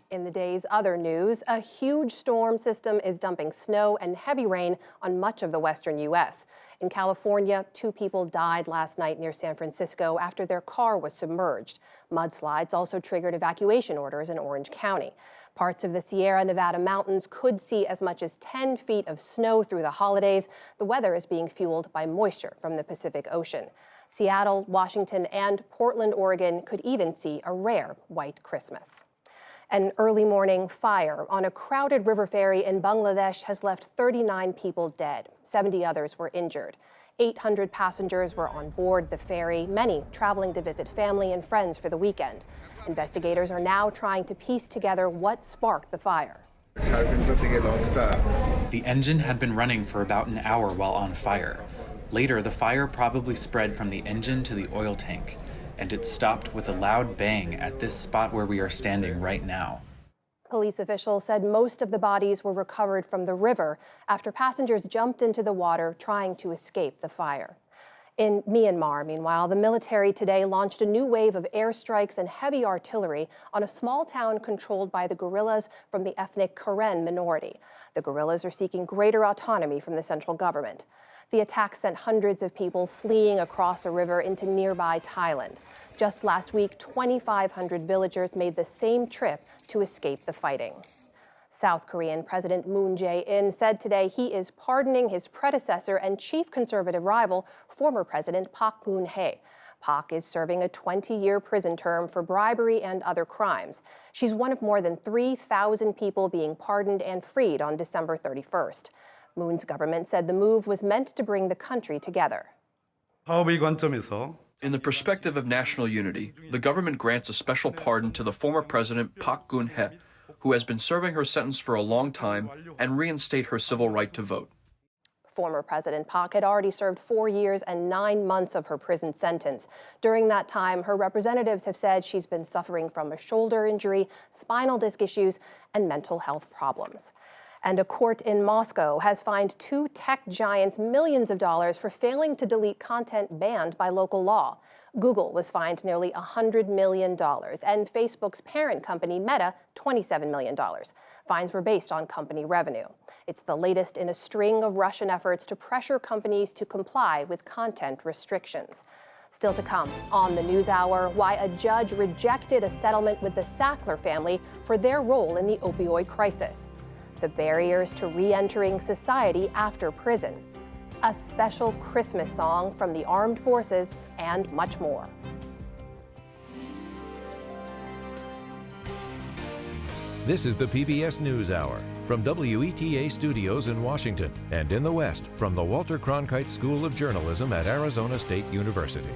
In the day's other news, a huge storm system is dumping snow and heavy rain on much of the western U.S. In California, 2 people died last night near San Francisco after their car was submerged. Mudslides also triggered evacuation orders in Orange County. Parts of the Sierra Nevada mountains could see as much as 10 feet of snow through the holidays. The weather is being fueled by moisture from the Pacific Ocean. Seattle, Washington, and Portland, Oregon could even see a rare white Christmas. An early morning fire on a crowded river ferry in Bangladesh has left 39 people dead. 70 others were injured. 800 passengers were on board the ferry, many traveling to visit family and friends for the weekend. Investigators are now trying to piece together what sparked the fire. The engine had been running for about an hour while on fire. Later, the fire probably spread from the engine to the oil tank, and it stopped with a loud bang at this spot where we are standing right now. Police officials said most of the bodies were recovered from the river after passengers jumped into the water trying to escape the fire. In Myanmar, meanwhile, the military today launched a new wave of airstrikes and heavy artillery on a small town controlled by the guerrillas from the ethnic Karen minority. The guerrillas are seeking greater autonomy from the central government. The attack sent hundreds of people fleeing across a river into nearby Thailand. Just last week, 2,500 villagers made the same trip to escape the fighting. South Korean President Moon Jae-in said today he is pardoning his predecessor and chief conservative rival, former President Park Geun-hye. Park is serving a 20-year prison term for bribery and other crimes. She's one of more than 3,000 people being pardoned and freed on December 31st. Moon's government said the move was meant to bring the country together. In the perspective of national unity, the government grants a special pardon to the former president Park Geun-hye, who has been serving her sentence for a long time, and reinstate her civil right to vote. Former President Park had already served 4 years and 9 months of her prison sentence. During that time, her representatives have said she's been suffering from a shoulder injury, spinal disc issues, and mental health problems. And a court in Moscow has fined 2 tech giants millions of dollars for failing to delete content banned by local law. Google was fined nearly $100 million, and Facebook's parent company, Meta, $27 million. Fines were based on company revenue. It's the latest in a string of Russian efforts to pressure companies to comply with content restrictions. Still to come on the NewsHour, why a judge rejected a settlement with the Sackler family for their role in the opioid crisis. The barriers to re-entering society after prison, a special Christmas song from the armed forces, and much more. This is the PBS NewsHour from WETA Studios in Washington and in the West from the Walter Cronkite School of Journalism at Arizona State University.